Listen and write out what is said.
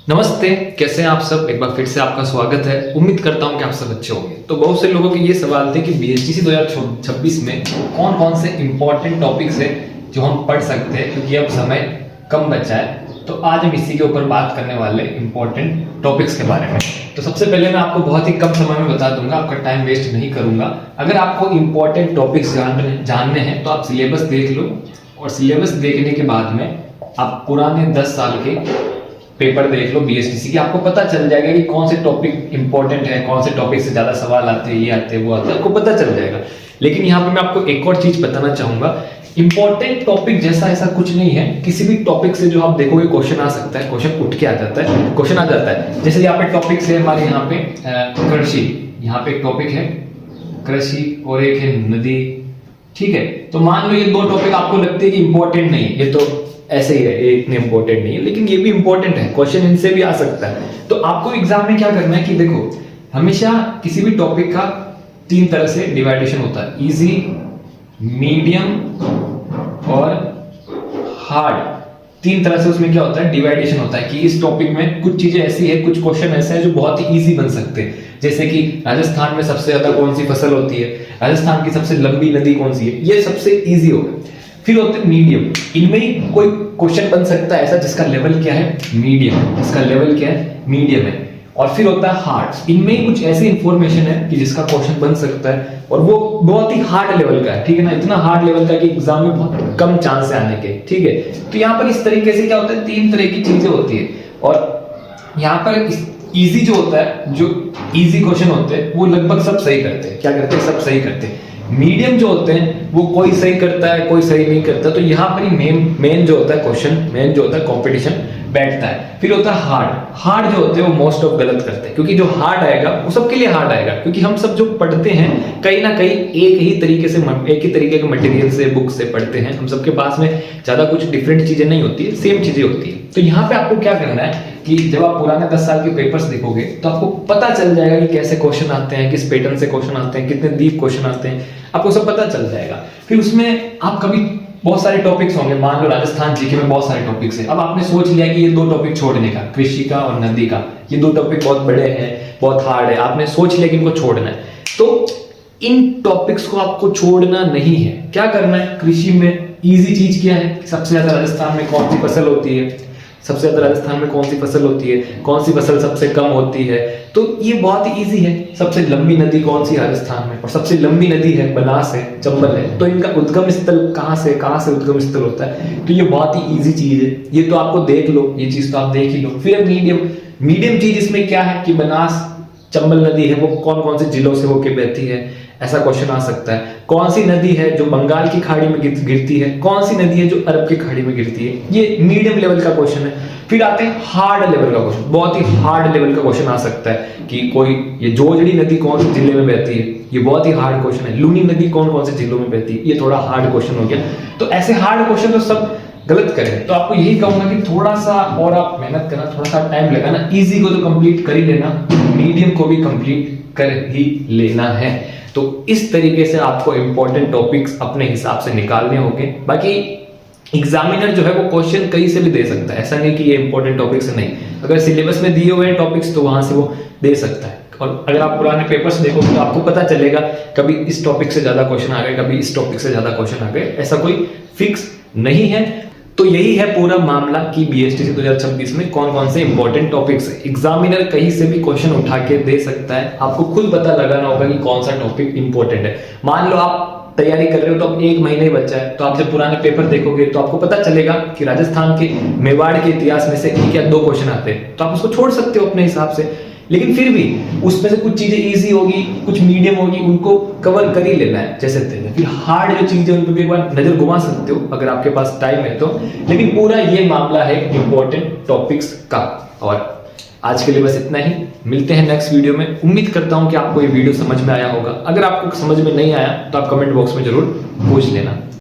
नमस्ते, कैसे हैं आप सब। एक बार फिर से आपका स्वागत है। उम्मीद करता हूं कि आप सब अच्छे होंगे। तो बहुत से लोगों के ये सवाल थे कि बीएसटीसी 2026 में कौन कौन से इंपॉर्टेंट टॉपिक्स है जो हम पढ़ सकते हैं, क्योंकि अब समय कम बचा है। तो आज हम इसी के ऊपर बात करने वाले इंपॉर्टेंट टॉपिक्स के बारे में। तो सबसे पहले मैं आपको बहुत ही कम समय में बता दूंगा, आपका टाइम वेस्ट नहीं करूंगा। अगर आपको इंपॉर्टेंट टॉपिक्स जानने हैं तो आप सिलेबस देख लो, और सिलेबस देखने के बाद में आप पुराने 10 साल के पेपर देख लो बीएसटीसी की। आपको पता चल जाएगा कि कौन से टॉपिक इंपॉर्टेंट है, कौन से टॉपिक से ज्यादा सवाल आते हैं, ये आते हैं वो आते हैं, आपको पता चल जाएगा। लेकिन यहाँ पे मैं आपको एक और चीज बताना चाहूंगा, इंपॉर्टेंट टॉपिक जैसा ऐसा कुछ नहीं है। किसी भी टॉपिक से जो आप देखोगे क्वेश्चन आ सकता है, क्वेश्चन उठ के आ जाता है, क्वेश्चन आ जाता है। जैसे यहाँ पे टॉपिक है हमारे यहाँ पे कृषि, यहाँ पे एक टॉपिक है कृषि और एक है नदी, ठीक है। तो मान लो ये दो टॉपिक आपको लगते हैं कि इंपॉर्टेंट नहीं है, ये तो ऐसे ही है, ये इतने इंपॉर्टेंट नहीं है, लेकिन ये भी इंपॉर्टेंट है, क्वेश्चन इनसे भी आ सकता है। तो आपको एग्जाम में क्या करना है कि देखो, हमेशा किसी भी टॉपिक का 3 तरह से डिवाइडेशन होता है, इजी, मीडियम और हार्ड। 3 तरह से उसमें क्या होता है, डिवाइडेशन होता है कि इस टॉपिक में कुछ चीजें ऐसी है, कुछ क्वेश्चन ऐसे हैं जो बहुत ही इजी बन सकते हैं। जैसे कि राजस्थान में सबसे ज्यादा कौन सी फसल होती है, राजस्थान की सबसे लंबी नदी कौन सी है, ये सबसे इजी होगा। फिर होते हैं मीडियम, इनमें ही कोई क्वेश्चन बन सकता है ऐसा जिसका लेवल क्या है, मीडियम, जिसका लेवल क्या है, मीडियम है। और फिर होता है हार्ड, इनमें ही कुछ ऐसी इंफॉर्मेशन है कि जिसका क्वेश्चन बन सकता है और वो बहुत ही हार्ड लेवल का है, ठीक है ना, इतना हार्ड लेवल का कि एग्जाम में बहुत कम चांस है आने के, ठीक है। तो यहाँ पर इस तरीके से क्या होता है, 3 तरह की चीजें होती है। और यहाँ पर इजी जो होता है, जो इजी क्वेश्चन होते हैं वो लगभग सब सही करते हैं। क्या करते हैं, सब सही करते हैं। मीडियम जो होते हैं वो कोई सही करता है, कोई सही नहीं करता। तो यहाँ पर ही मेन जो होता है क्वेश्चन, मेन जो होता है कंपटीशन बैठता है। फिर होता है हार्ड जो होते हैं वो मोस्ट ऑफ गलत करते हैं, क्योंकि जो हार्ड आएगा वो सबके लिए हार्ड आएगा, क्योंकि हम सब जो पढ़ते हैं कहीं ना कहीं एक ही तरीके के मटेरियल से, बुक से पढ़ते हैं। हम सबके पास में ज्यादा कुछ डिफरेंट चीजें नहीं होती है, सेम चीजें होती है। तो यहाँ पे आपको क्या करना है कि जब आप पुराने 10 साल के पेपर्स देखोगे तो आपको पता चल जाएगा कि कैसे क्वेश्चन आते हैं, किस पैटर्न से क्वेश्चन आते हैं, कितने डीप क्वेश्चन आते हैं, आपको सब पता चल जाएगा। फिर उसमें आप कभी बहुत सारे टॉपिक्स होंगे, मान लो राजस्थान जीके में बहुत सारे टॉपिक्स हैं। अब आपने सोच लिया कि ये 2 टॉपिक छोड़ने का, कृषि का और नदी का, ये 2 टॉपिक बहुत बड़े हैं, बहुत हार्ड है, आपने सोच लिया कि इनको छोड़ना है। तो इन टॉपिक्स को आपको छोड़ना नहीं है। क्या करना है, कृषि में इजी चीज क्या है, सबसे ज्यादा राजस्थान में कौन सी फसल होती है, सबसे ज्यादा राजस्थान में कौन सी फसल होती है, कौन सी फसल सबसे कम होती है। तो ये बहुत ही इजी है। सबसे लंबी नदी कौन सी है राजस्थान में, और सबसे लंबी नदी है बनास है, चंबल है। तो इनका उद्गम स्थल कहाँ से उद्गम स्थल होता है। तो ये बहुत ही इजी चीज है, ये तो आपको देख लो, ये चीज तो आप देख ही लो। फिर मीडियम चीज इसमें क्या है कि बनास चंबल नदी है वो कौन कौन से जिलों से होके बहती है, ऐसा क्वेश्चन आ सकता है। कौन सी नदी है जो बंगाल की खाड़ी में गिरती है, कौन सी नदी है जो अरब की खाड़ी में गिरती है, ये मीडियम लेवल का क्वेश्चन है। फिर आते हैं हार्ड लेवल का क्वेश्चन, बहुत ही हार्ड लेवल का क्वेश्चन आ सकता है कि कोई ये जोजड़ी नदी कौन से जिले में बहती है, ये बहुत ही हार्ड क्वेश्चन है। लूनी नदी कौन कौन से जिलों में बहती है, ये थोड़ा हार्ड क्वेश्चन हो गया। तो ऐसे हार्ड क्वेश्चन तो सब गलत करें। तो आपको यही कहूंगा कि थोड़ा सा और आप मेहनत करना, थोड़ा सा टाइम लगाना, इजी को तो कंप्लीट कर ही लेना, मीडियम को भी कंप्लीट कर ही लेना है। तो इस तरीके से आपको इंपॉर्टेंट टॉपिक्स अपने हिसाब से निकालने होंगे। बाकी एग्जामिनर जो है वो क्वेश्चन कहीं से भी दे सकता है, ऐसा नहीं कि ये इंपॉर्टेंट टॉपिक्स नहीं। अगर सिलेबस में दिए हुए टॉपिक्स तो वहां से वो दे सकता है। और अगर आप पुराने पेपर्स देखोगे तो आपको पता चलेगा कभी इस टॉपिक से ज्यादा क्वेश्चन आ गए, कभी इस टॉपिक से ज्यादा क्वेश्चन आ गए, ऐसा कोई फिक्स नहीं है। तो यही है पूरा मामला कि बीएसटीसी 2026 में कौन कौन से इंपॉर्टेंट टॉपिक्स है। एग्जामिनर कहीं से भी क्वेश्चन उठा के दे सकता है, आपको खुद पता लगाना होगा कि कौन सा टॉपिक इंपॉर्टेंट है। मान लो आप तैयारी कर रहे हो तो अब 1 महीना ही बचा है, तो आप जब पुराने पेपर देखोगे तो आपको पता चलेगा कि राजस्थान के मेवाड़ के इतिहास में से 1 या 2 क्वेश्चन आते हैं, तो आप उसको छोड़ सकते हो अपने हिसाब से। लेकिन फिर भी उसमें से कुछ चीजें इजी होगी, कुछ मीडियम होगी, उनको कवर कर ही लेना है जैसे तैसे। फिर हार्ड जो चीजें उन पर भी एक बार नजर घुमा सकते हो अगर आपके पास टाइम है तो। लेकिन पूरा ये मामला है इंपॉर्टेंट टॉपिक्स का। और आज के लिए बस इतना ही, मिलते हैं नेक्स्ट वीडियो में। उम्मीद करता हूं कि आपको ये वीडियो समझ में आया होगा। अगर आपको समझ में नहीं आया तो आप कमेंट बॉक्स में जरूर पूछ लेना।